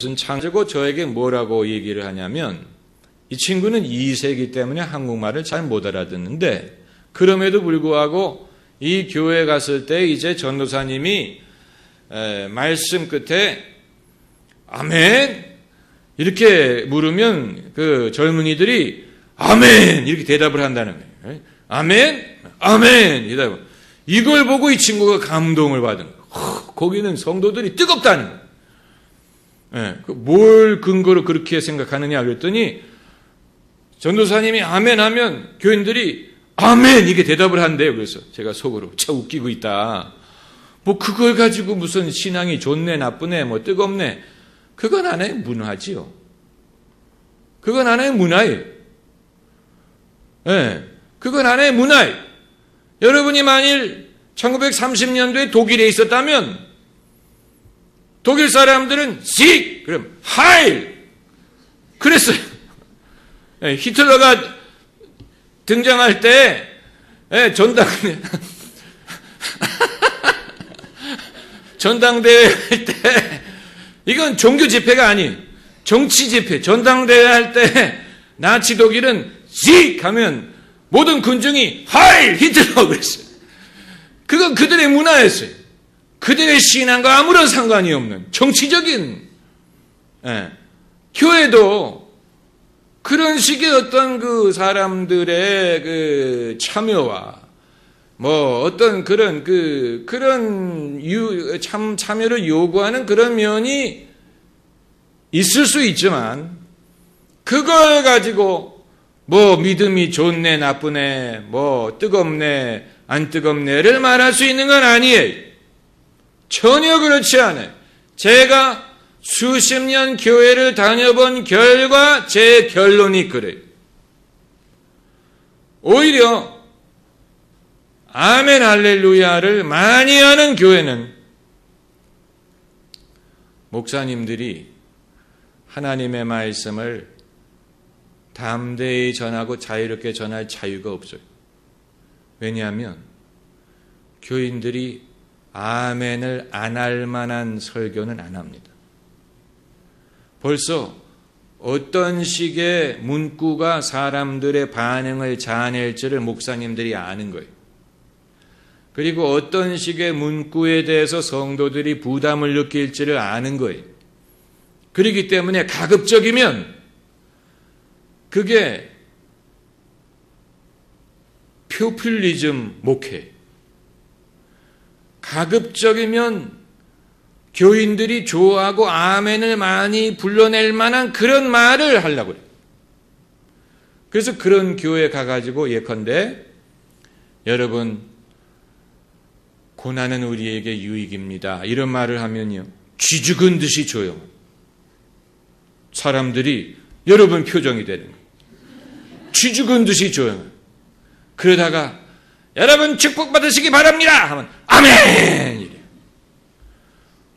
무슨 창조고 저에게 뭐라고 얘기를 하냐면 이 친구는 2세이기 때문에 한국말을 잘 못 알아듣는데 그럼에도 불구하고 이 교회에 갔을 때 이제 전도사님이 말씀 끝에 아멘 이렇게 물으면 그 젊은이들이 아멘 이렇게 대답을 한다는 거예요. 아멘 아멘 이걸 보고 이 친구가 감동을 받은 거예요. 거기는 성도들이 뜨겁다는 거예요. 뭘 근거로 그렇게 생각하느냐 그랬더니 전도사님이 아멘 하면 교인들이 아멘 이게 대답을 한대요. 그래서 제가 속으로 참 웃기고 있다. 뭐 그걸 가지고 무슨 신앙이 좋네 나쁘네 뭐 뜨겁네 그건 하나의 문화지요. 그건 하나의 문화예요. 그건 하나의 문화예요. 여러분이 만일 1930년도에 독일에 있었다면 독일 사람들은 식 그럼 하일 그랬어요. 히틀러가 등장할 때 전당대회 할 때 이건 종교 집회가 아니에요. 정치 집회 전당대회 할 때 나치 독일은 식 하면 모든 군중이 하일 히틀러 그랬어요. 그건 그들의 문화였어요. 그들의 신앙과 아무런 상관이 없는 정치적인 교회도 그런 식의 어떤 그 사람들의 그 참여와 뭐 어떤 그런 참여를 요구하는 그런 면이 있을 수 있지만 그걸 가지고 뭐 믿음이 좋네 나쁘네 뭐 뜨겁네 안 뜨겁네를 말할 수 있는 건 아니에요. 전혀 그렇지 않아요. 제가 수십 년 교회를 다녀본 결과 제 결론이 그래요. 오히려 아멘 할렐루야를 많이 하는 교회는 목사님들이 하나님의 말씀을 담대히 전하고 자유롭게 전할 자유가 없어요. 왜냐하면 교인들이 아멘을 안 할 만한 설교는 안 합니다. 벌써 어떤 식의 문구가 사람들의 반응을 자아낼지를 목사님들이 아는 거예요. 그리고 어떤 식의 문구에 대해서 성도들이 부담을 느낄지를 아는 거예요. 그렇기 때문에 가급적이면 그게 포퓰리즘 목회 가급적이면 교인들이 좋아하고 아멘을 많이 불러낼 만한 그런 말을 하려고 그래요. 그래서 그런 교회에 가가지고 예컨대 여러분 고난은 우리에게 유익입니다. 이런 말을 하면요. 쥐 죽은 듯이 조용. 사람들이 여러분 표정이 되는 거예요. 쥐 죽은 듯이 조용. 그러다가 여러분 축복받으시기 바랍니다 하면 아멘 이래요.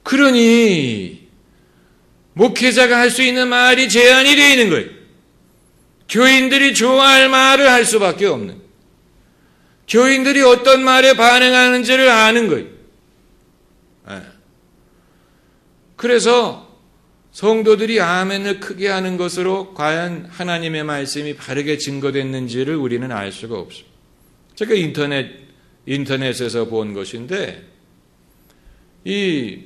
그러니 목회자가 할 수 있는 말이 제한이 되어 있는 거예요. 교인들이 좋아할 말을 할 수밖에 없는 교인들이 어떤 말에 반응하는지를 아는 거예요. 그래서 성도들이 아멘을 크게 하는 것으로 과연 하나님의 말씀이 바르게 증거됐는지를 우리는 알 수가 없습니다. 제가 인터넷에서 본 것인데 이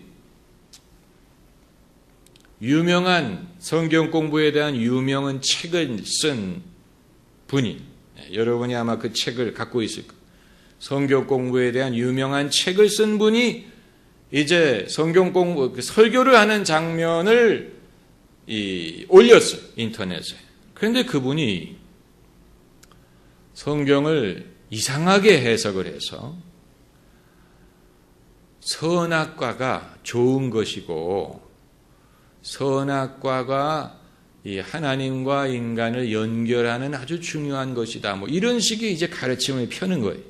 유명한 성경 공부에 대한 유명한 책을 쓴 분이 여러분이 아마 그 책을 갖고 있을 거예요. 성경 공부에 대한 유명한 책을 쓴 분이 이제 성경 공부 설교를 하는 장면을 올렸어요. 인터넷에. 그런데 그분이 성경을 이상하게 해석을 해서 선악과가 좋은 것이고 선악과가 이 하나님과 인간을 연결하는 아주 중요한 것이다. 뭐 이런 식의 이제 가르침을 펴는 거예요.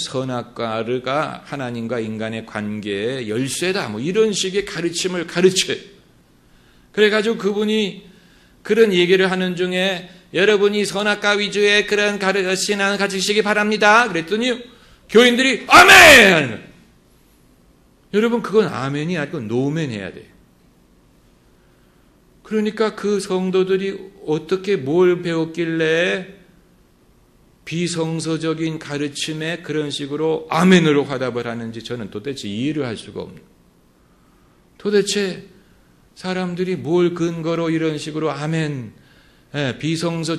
선악과가 하나님과 인간의 관계의 열쇠다. 뭐 이런 식의 가르침을 가르쳐요. 그래가지고 그분이 그런 얘기를 하는 중에 여러분이 선악과 위주의 그런 신앙을 가지시기 바랍니다. 그랬더니 교인들이 아멘! 하는 거예요. 여러분 그건 아멘이 아니고 노멘 해야 돼요. 그러니까 그 성도들이 어떻게 뭘 배웠길래 비성서적인 가르침에 그런 식으로 아멘으로 화답을 하는지 저는 도대체 이해를 할 수가 없는. 도대체 사람들이 뭘 근거로 이런 식으로 아멘,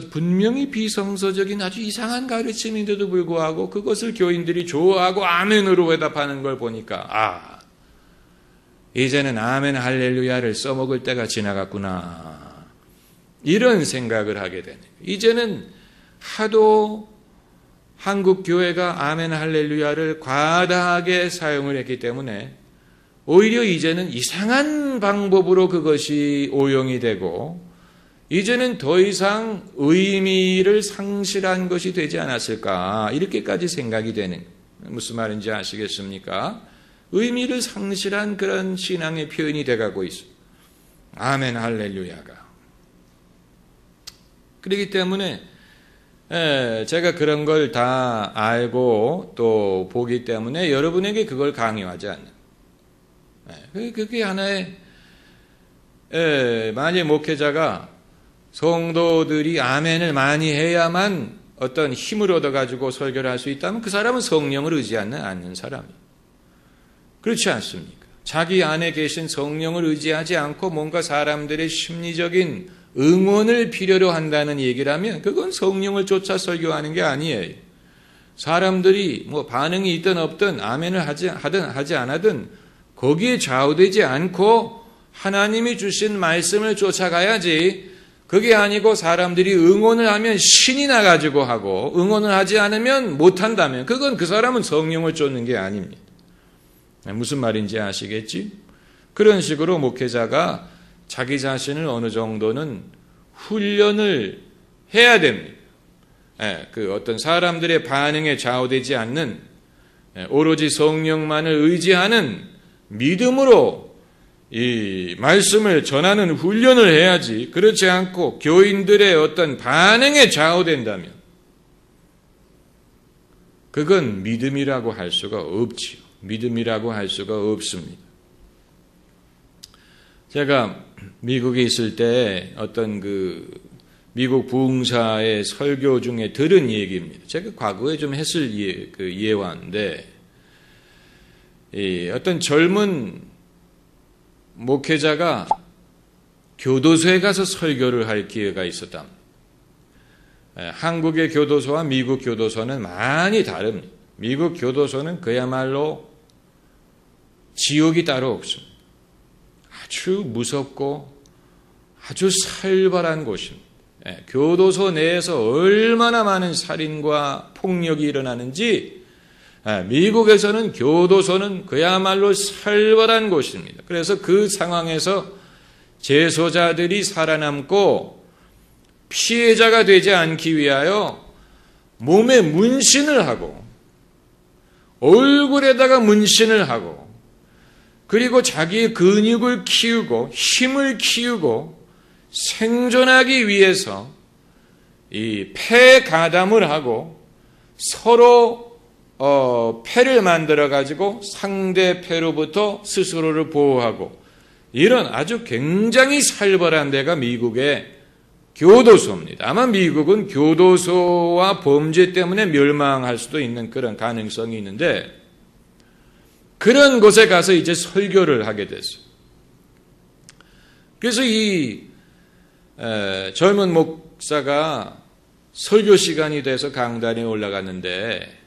분명히 비성서적인 아주 이상한 가르침인데도 불구하고 그것을 교인들이 좋아하고 아멘으로 회답하는 걸 보니까 이제는 아멘 할렐루야를 써먹을 때가 지나갔구나. 이런 생각을 하게 되네. 이제는 하도 한국 교회가 아멘 할렐루야를 과다하게 사용을 했기 때문에 오히려 이제는 이상한 방법으로 그것이 오용이 되고 이제는 더 이상 의미를 상실한 것이 되지 않았을까 이렇게까지 생각이 되는, 무슨 말인지 아시겠습니까? 의미를 상실한 그런 신앙의 표현이 돼가고 있습니다. 아멘 할렐루야가. 그렇기 때문에 제가 그런 걸 다 알고 또 보기 때문에 여러분에게 그걸 강요하지 않는. 그게 하나의, 만약 목회자가 성도들이 아멘을 많이 해야만 어떤 힘을 얻어가지고 설교를 할 수 있다면 그 사람은 성령을 의지하지 않는 사람이에요. 그렇지 않습니까? 자기 안에 계신 성령을 의지하지 않고 뭔가 사람들의 심리적인 응원을 필요로 한다는 얘기라면 그건 성령을 쫓아 설교하는 게 아니에요. 사람들이 뭐 반응이 있든 없든 아멘을 하든 하지 않아든 거기에 좌우되지 않고 하나님이 주신 말씀을 쫓아가야지. 그게 아니고 사람들이 응원을 하면 신이 나가지고 하고 응원을 하지 않으면 못한다면 그건 그 사람은 성령을 쫓는 게 아닙니다. 무슨 말인지 아시겠지? 그런 식으로 목회자가 자기 자신을 어느 정도는 훈련을 해야 됩니다. 그 어떤 사람들의 반응에 좌우되지 않는 오로지 성령만을 의지하는 믿음으로 이 말씀을 전하는 훈련을 해야지. 그렇지 않고 교인들의 어떤 반응에 좌우된다면 그건 믿음이라고 할 수가 없지요. 믿음이라고 할 수가 없습니다. 제가 미국에 있을 때 어떤 그 미국 부흥사의 설교 중에 들은 얘기입니다. 제가 과거에 좀 했을 예화인데 어떤 젊은 목회자가 교도소에 가서 설교를 할 기회가 있었다. 한국의 교도소와 미국 교도소는 많이 다릅니다. 미국 교도소는 그야말로 지옥이 따로 없습니다. 아주 무섭고 아주 살벌한 곳입니다. 교도소 내에서 얼마나 많은 살인과 폭력이 일어나는지 미국에서는 교도소는 그야말로 살벌한 곳입니다. 그래서 그 상황에서 재소자들이 살아남고 피해자가 되지 않기 위하여 몸에 문신을 하고 얼굴에다가 문신을 하고 그리고 자기의 근육을 키우고 힘을 키우고 생존하기 위해서 이 폐 가담을 하고 서로 폐를 만들어 가지고 상대 폐로부터 스스로를 보호하고 이런 아주 굉장히 살벌한 데가 미국의 교도소입니다. 아마 미국은 교도소와 범죄 때문에 멸망할 수도 있는 그런 가능성이 있는데 그런 곳에 가서 이제 설교를 하게 됐어요. 그래서 이 젊은 목사가 설교 시간이 돼서 강단에 올라갔는데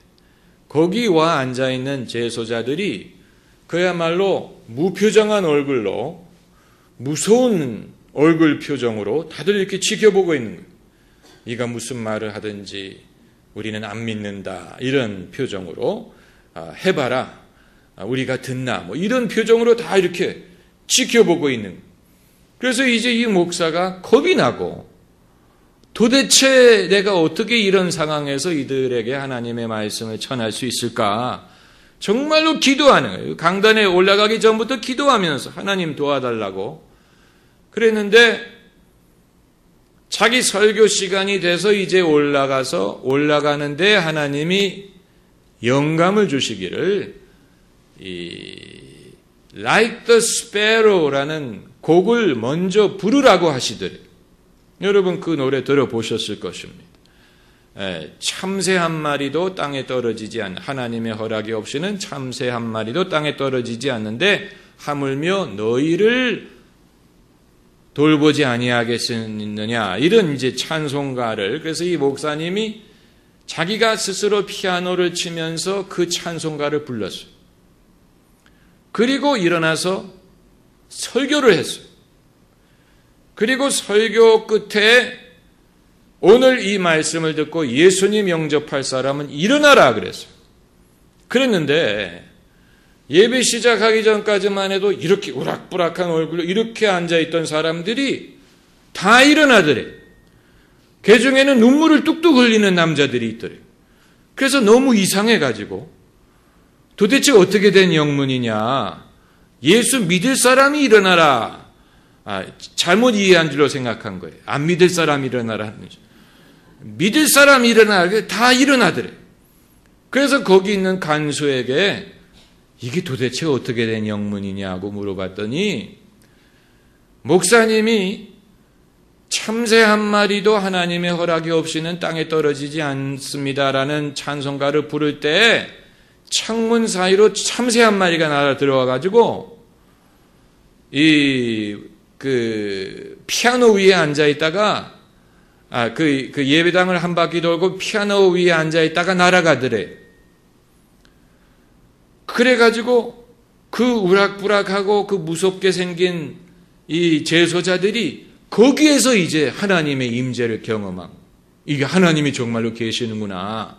거기 와 앉아있는 재소자들이 그야말로 무표정한 얼굴로 무서운 얼굴 표정으로 다들 이렇게 지켜보고 있는 거예요. 네가 무슨 말을 하든지 우리는 안 믿는다 이런 표정으로 해봐라 우리가 듣나 뭐 이런 표정으로 다 이렇게 지켜보고 있는 거예요. 그래서 이제 이 목사가 겁이 나고 도대체 내가 어떻게 이런 상황에서 이들에게 하나님의 말씀을 전할 수 있을까 정말로 기도하는 거예요. 강단에 올라가기 전부터 기도하면서 하나님 도와달라고 그랬는데 자기 설교 시간이 돼서 이제 올라가는데 하나님이 영감을 주시기를 이 Like the Sparrow라는 곡을 먼저 부르라고 하시더래요. 여러분 그 노래 들어보셨을 것입니다. 참새 한 마리도 땅에 떨어지지 않는, 하나님의 허락이 없이는 참새 한 마리도 땅에 떨어지지 않는데 하물며 너희를 돌보지 아니하겠느냐, 이런 이제 찬송가를, 그래서 이 목사님이 자기가 스스로 피아노를 치면서 그 찬송가를 불렀어요. 그리고 일어나서 설교를 했어요. 그리고 설교 끝에 오늘 이 말씀을 듣고 예수님 영접할 사람은 일어나라 그랬어요. 그랬는데 예배 시작하기 전까지만 해도 이렇게 우락부락한 얼굴로 이렇게 앉아있던 사람들이 다 일어나더래. 그 중에는 눈물을 뚝뚝 흘리는 남자들이 있더래. 그래서 너무 이상해가지고 도대체 어떻게 된 영문이냐, 예수 믿을 사람이 일어나라, 잘못 이해한 줄로 생각한 거예요. 안 믿을 사람이 일어나라 하는 거죠. 믿을 사람이 일어나라, 다 일어나더래. 그래서 거기 있는 간수에게 이게 도대체 어떻게 된 영문이냐고 물어봤더니 목사님이 참새 한 마리도 하나님의 허락이 없이는 땅에 떨어지지 않습니다라는 찬송가를 부를 때 창문 사이로 참새 한 마리가 날아 들어와가지고 그 피아노 위에 앉아 있다가 그 예배당을 한 바퀴 돌고 피아노 위에 앉아 있다가 날아가더래. 그래가지고 그 우락부락하고 그 무섭게 생긴 이 제소자들이 거기에서 이제 하나님의 임재를 경험한, 이게 하나님이 정말로 계시는구나,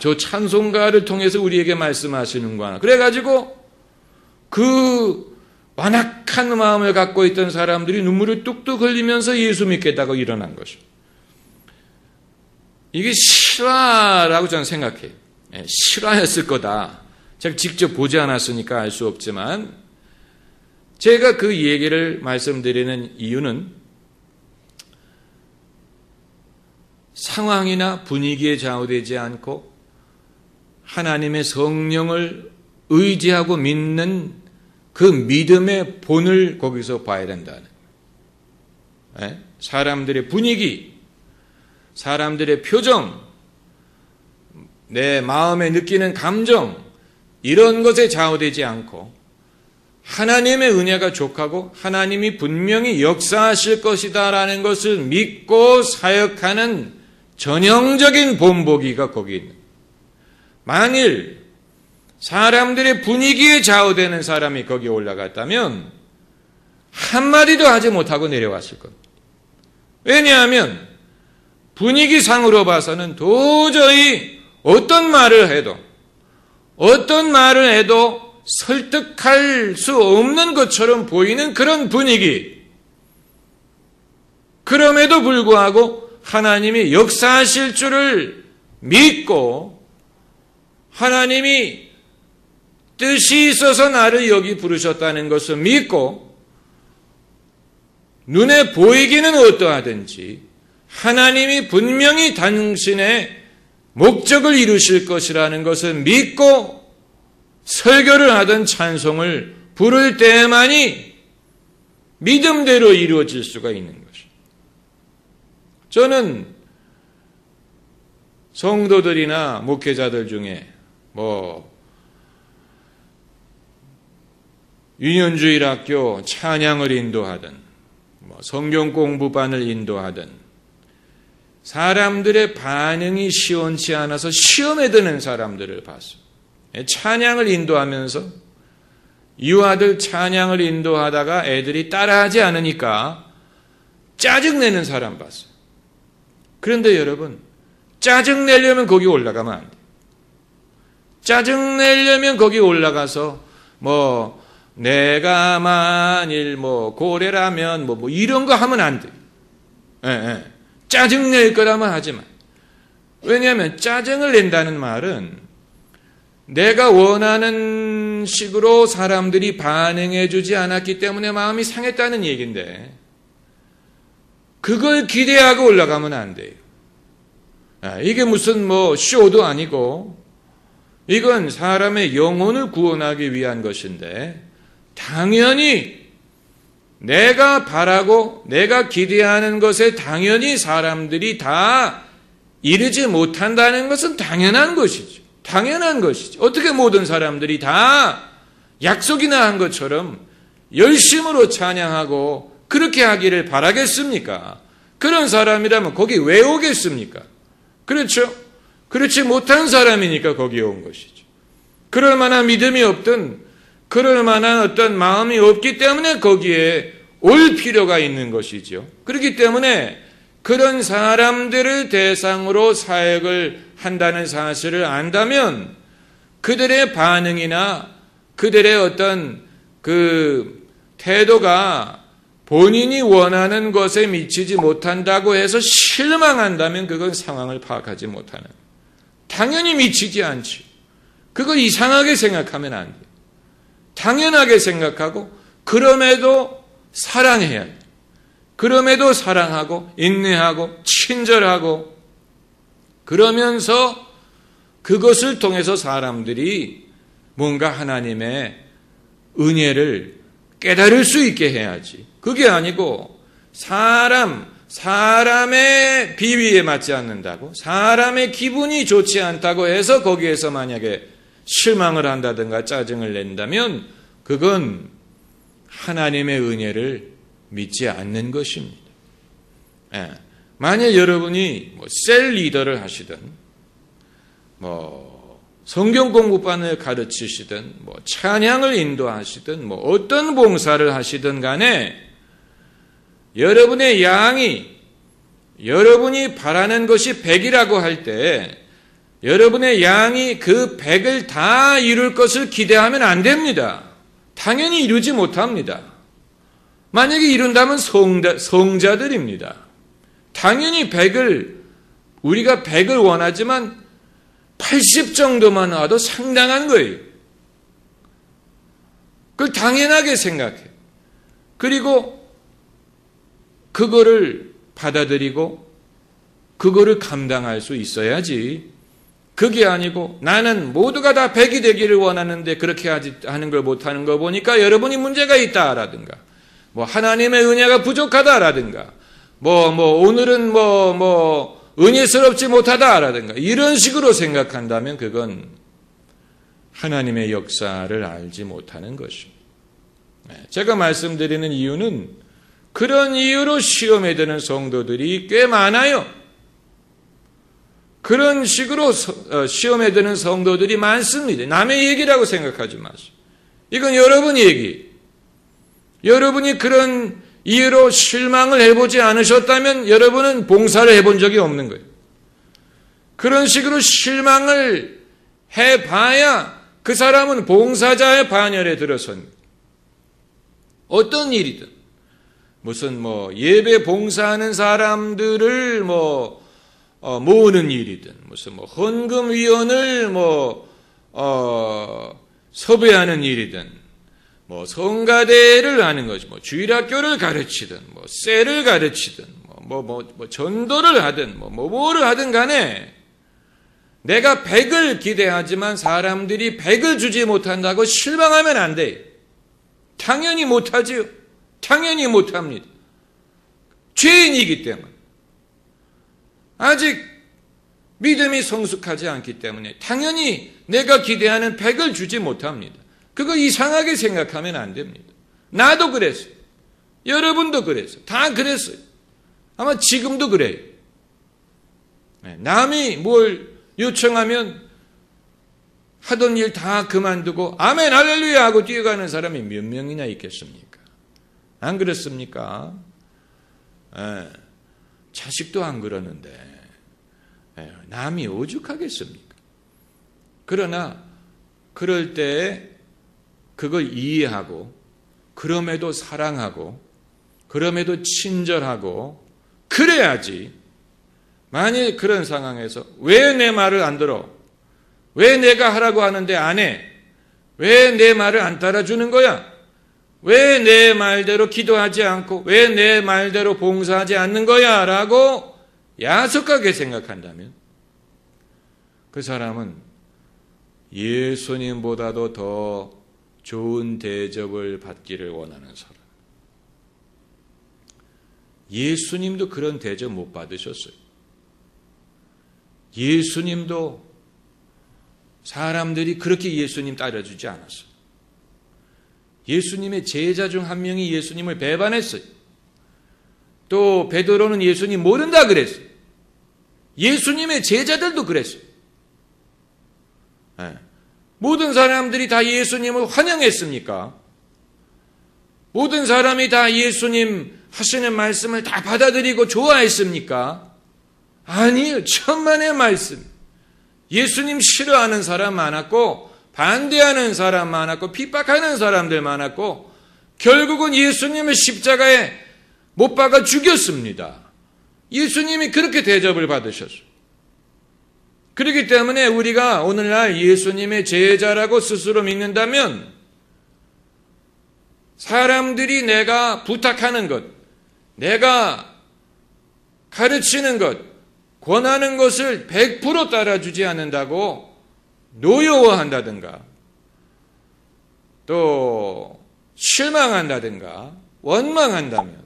저 찬송가를 통해서 우리에게 말씀하시는구나. 그래가지고 그 완악한 마음을 갖고 있던 사람들이 눈물을 뚝뚝 흘리면서 예수 믿겠다고 일어난 것이죠. 이게 실화라고 저는 생각해요. 실화였을 거다. 제가 직접 보지 않았으니까 알 수 없지만, 제가 그 얘기를 말씀드리는 이유는 상황이나 분위기에 좌우되지 않고 하나님의 성령을 의지하고 믿는 그 믿음의 본을 거기서 봐야 된다는 거예요. 사람들의 분위기, 사람들의 표정, 내 마음에 느끼는 감정, 이런 것에 좌우되지 않고 하나님의 은혜가 족하고 하나님이 분명히 역사하실 것이다라는 것을 믿고 사역하는 전형적인 본보기가 거기 있는 거예요. 만일 사람들의 분위기에 좌우되는 사람이 거기에 올라갔다면 한마디도 하지 못하고 내려왔을 겁니다. 왜냐하면 분위기상으로 봐서는 도저히 어떤 말을 해도 설득할 수 없는 것처럼 보이는 그런 분위기. 그럼에도 불구하고 하나님이 역사하실 줄을 믿고 하나님이 뜻이 있어서 나를 여기 부르셨다는 것을 믿고 눈에 보이기는 어떠하든지 하나님이 분명히 당신의 목적을 이루실 것이라는 것을 믿고 설교를 하던 찬송을 부를 때만이 믿음대로 이루어질 수가 있는 것이죠. 저는 성도들이나 목회자들 중에 유년주일학교 찬양을 인도하든 성경 공부반을 인도하든 사람들의 반응이 시원치 않아서 시험에 드는 사람들을 봤어요. 찬양을 인도하면서 유아들 찬양을 인도하다가 애들이 따라하지 않으니까 짜증내는 사람 봤어요. 그런데 여러분, 짜증내려면 거기 올라가면 안 돼요. 짜증내려면 거기 올라가서 내가 만일 고래라면 이런 거 하면 안 돼요. 짜증낼 거라면 하지 마. 왜냐하면 짜증을 낸다는 말은 내가 원하는 식으로 사람들이 반응해 주지 않았기 때문에 마음이 상했다는 얘기인데 그걸 기대하고 올라가면 안 돼요. 이게 무슨 쇼도 아니고 이건 사람의 영혼을 구원하기 위한 것인데 당연히 내가 바라고 내가 기대하는 것에 당연히 사람들이 다 이르지 못한다는 것은 당연한 것이죠. 당연한 것이죠. 어떻게 모든 사람들이 다 약속이나 한 것처럼 열심으로 찬양하고 그렇게 하기를 바라겠습니까? 그런 사람이라면 거기 왜 오겠습니까? 그렇죠? 그렇지 못한 사람이니까 거기에 온 것이죠. 그럴 만한 믿음이 없든 그럴 만한 어떤 마음이 없기 때문에 거기에 올 필요가 있는 것이죠. 그렇기 때문에 그런 사람들을 대상으로 사역을 한다는 사실을 안다면 그들의 반응이나 그들의 어떤 그 태도가 본인이 원하는 것에 미치지 못한다고 해서 실망한다면 그건 상황을 파악하지 못하는. 당연히 미치지 않지. 그걸 이상하게 생각하면 안 돼요. 당연하게 생각하고 그럼에도 사랑해야 돼요. 그럼에도 사랑하고 인내하고 친절하고 그러면서 그것을 통해서 사람들이 뭔가 하나님의 은혜를 깨달을 수 있게 해야지. 그게 아니고 사람의 비위에 맞지 않는다고 사람의 기분이 좋지 않다고 해서 거기에서 만약에 실망을 한다든가 짜증을 낸다면 그건 하나님의 은혜를 믿지 않는 것입니다. 예. 만약 여러분이 셀 리더를 하시든 성경 공부반을 가르치시든 찬양을 인도하시든 어떤 봉사를 하시든 간에 여러분의 양이 여러분이 바라는 것이 100이라고 할 때 여러분의 양이 그 100을 다 이룰 것을 기대하면 안 됩니다. 당연히 이루지 못합니다. 만약에 이룬다면 성자들입니다. 당연히 우리가 100을 원하지만 80 정도만 와도 상당한 거예요. 그걸 당연하게 생각해. 그리고 그거를 받아들이고 그거를 감당할 수 있어야지. 그게 아니고 나는 모두가 다 100이 되기를 원하는데 그렇게 하는 걸 못하는 거 보니까 여러분이 문제가 있다라든가 하나님의 은혜가 부족하다라든가 오늘은 은혜스럽지 못하다라든가 이런 식으로 생각한다면 그건 하나님의 역사를 알지 못하는 것입니다. 제가 말씀드리는 이유는 그런 이유로 시험에 드는 성도들이 꽤 많아요. 그런 식으로 시험에 드는 성도들이 많습니다. 남의 얘기라고 생각하지 마세요. 이건 여러분 얘기. 여러분이 그런 이유로 실망을 해보지 않으셨다면 여러분은 봉사를 해본 적이 없는 거예요. 그런 식으로 실망을 해봐야 그 사람은 봉사자의 반열에 들어선 어떤 일이든 무슨 예배 봉사하는 사람들을 모으는 일이든 무슨 헌금위원을 섭외하는 일이든 성가대를 하는 거지, 주일학교를 가르치든, 셀을 가르치든, 전도를 하든, 뭐를 하든 간에 내가 100을 기대하지만 사람들이 100을 주지 못한다고 실망하면 안 돼. 당연히 못하지요. 당연히 못합니다. 죄인이기 때문에. 아직 믿음이 성숙하지 않기 때문에 당연히 내가 기대하는 100을 주지 못합니다. 그거 이상하게 생각하면 안 됩니다. 나도 그랬어요. 여러분도 그랬어요. 다 그랬어요. 아마 지금도 그래요. 남이 뭘 요청하면 하던 일 다 그만두고 아멘 할렐루야 하고 뛰어가는 사람이 몇 명이나 있겠습니까? 안 그렇습니까? 자식도 안 그러는데 남이 오죽하겠습니까? 그러나 그럴 때 그걸 이해하고 그럼에도 사랑하고 그럼에도 친절하고 그래야지. 만일 그런 상황에서 왜 내 말을 안 들어? 왜 내가 하라고 하는데 안 해? 왜 내 말을 안 따라주는 거야? 왜 내 말대로 기도하지 않고 왜 내 말대로 봉사하지 않는 거야? 라고 야속하게 생각한다면 그 사람은 예수님보다도 더 좋은 대접을 받기를 원하는 사람. 예수님도 그런 대접 못 받으셨어요. 예수님도 사람들이 그렇게 예수님 따라주지 않았어요. 예수님의 제자 중 한 명이 예수님을 배반했어요. 또 베드로는 예수님 모른다 그랬어요. 예수님의 제자들도 그랬어요. 네. 모든 사람들이 다 예수님을 환영했습니까? 모든 사람이 다 예수님 하시는 말씀을 다 받아들이고 좋아했습니까? 아니요. 천만의 말씀. 예수님 싫어하는 사람 많았고 반대하는 사람 많았고 핍박하는 사람들 많았고 결국은 예수님을 십자가에 못 박아 죽였습니다. 예수님이 그렇게 대접을 받으셨어요. 그렇기 때문에 우리가 오늘날 예수님의 제자라고 스스로 믿는다면 사람들이 내가 부탁하는 것, 내가 가르치는 것, 권하는 것을 100% 따라주지 않는다고 노여워한다든가 또 실망한다든가 원망한다면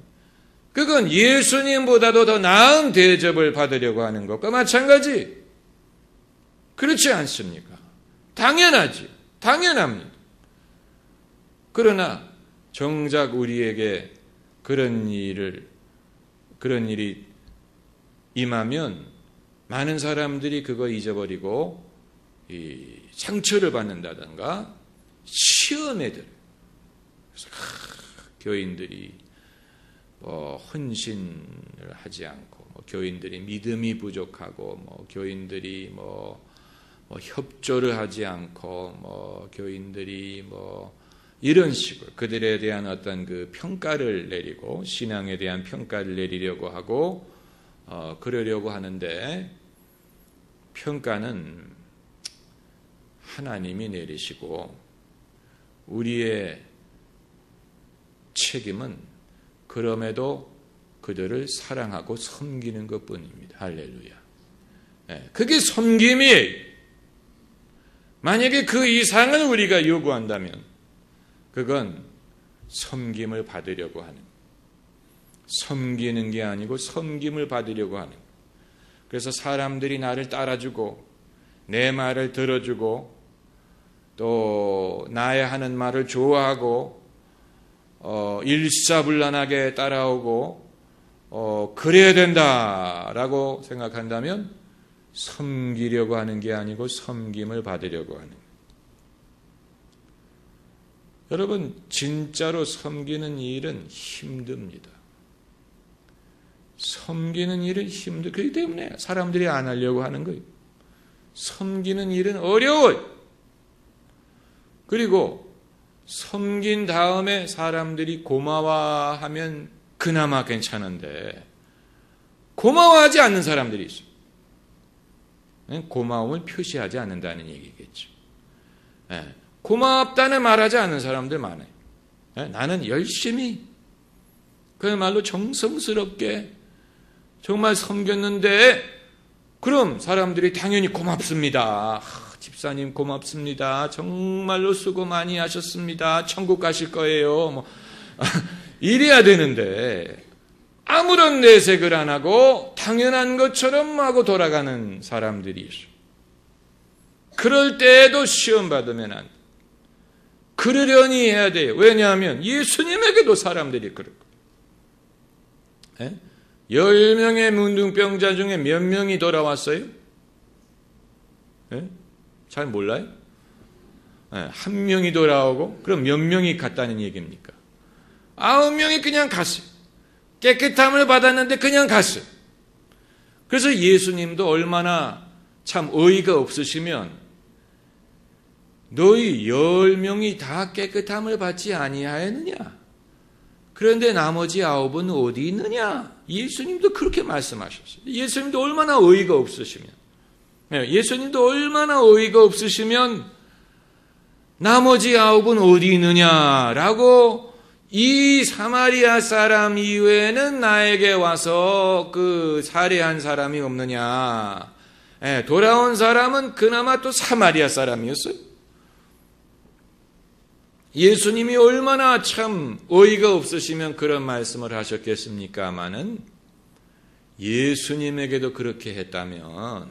그건 예수님보다도 더 나은 대접을 받으려고 하는 것과 마찬가지. 그렇지 않습니까? 당연하지. 당연합니다. 그러나 정작 우리에게 그런 일이 임하면 많은 사람들이 그거 잊어버리고 이 상처를 받는다든가 시험에 들어요. 그래서 교인들이 헌신을 하지 않고 교인들이 믿음이 부족하고 교인들이 협조를 하지 않고 교인들이 이런 식으로 그들에 대한 어떤 그 평가를 내리고 신앙에 대한 평가를 내리려고 하고 그러려고 하는데 평가는 하나님이 내리시고 우리의 책임은 그럼에도 그들을 사랑하고 섬기는 것뿐입니다. 할렐루야. 네, 그게 섬김이에요. 만약에 그 이상을 우리가 요구한다면 그건 섬김을 받으려고 하는, 섬기는 게 아니고 섬김을 받으려고 하는. 그래서 사람들이 나를 따라주고 내 말을 들어주고 또 나의 하는 말을 좋아하고 일사불란하게 따라오고 그래야 된다라고 생각한다면 섬기려고 하는 게 아니고 섬김을 받으려고 하는. 여러분 진짜로 섬기는 일은 힘듭니다. 섬기는 일은 그렇기 때문에 사람들이 안 하려고 하는 거예요. 섬기는 일은 어려워요. 그리고 섬긴 다음에 사람들이 고마워하면 그나마 괜찮은데 고마워하지 않는 사람들이 있어요. 고마움을 표시하지 않는다는 얘기겠죠. 고맙다는 말하지 않는 사람들 많아요. 나는 열심히 그야말로 정성스럽게 정말 섬겼는데 그럼 사람들이 당연히 고맙습니다. 집사님 고맙습니다. 정말로 수고 많이 하셨습니다. 천국 가실 거예요. 이래야 되는데 아무런 내색을 안 하고 당연한 것처럼 하고 돌아가는 사람들이 있어요. 그럴 때에도 시험 받으면 안 돼. 그러려니 해야 돼요. 왜냐하면 예수님에게도 사람들이 그럴 거예요. 10명의 문둥병자 중에 몇 명이 돌아왔어요? 잘 몰라요? 한 명이 돌아오고 그럼 몇 명이 갔다는 얘기입니까? 9명이 그냥 갔어요. 깨끗함을 받았는데 그냥 갔어요. 그래서 예수님도 얼마나 참 어이가 없으시면 너희 10명이 다 깨끗함을 받지 아니하였느냐? 그런데 나머지 9은 어디 있느냐? 예수님도 그렇게 말씀하셨어요. 예수님도 얼마나 어이가 없으시면 예수님도 얼마나 어이가 없으시면 나머지 9은 어디 있느냐라고 이 사마리아 사람 이외에는 나에게 와서 그 살해한 사람이 없느냐. 돌아온 사람은 그나마 또 사마리아 사람이었어요. 예수님이 얼마나 참 어이가 없으시면 그런 말씀을 하셨겠습니까마는 예수님에게도 그렇게 했다면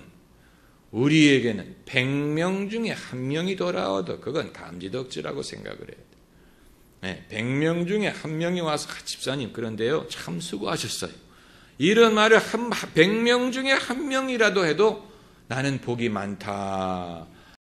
우리에게는 100명 중에 1명이 돌아와도 그건 감지덕지라고 생각을 해야 돼요. 네, 100명 중에 1명이 와서 집사님 그런데요 참 수고하셨어요. 이런 말을 100명 중에 1명이라도 해도 나는 복이 많다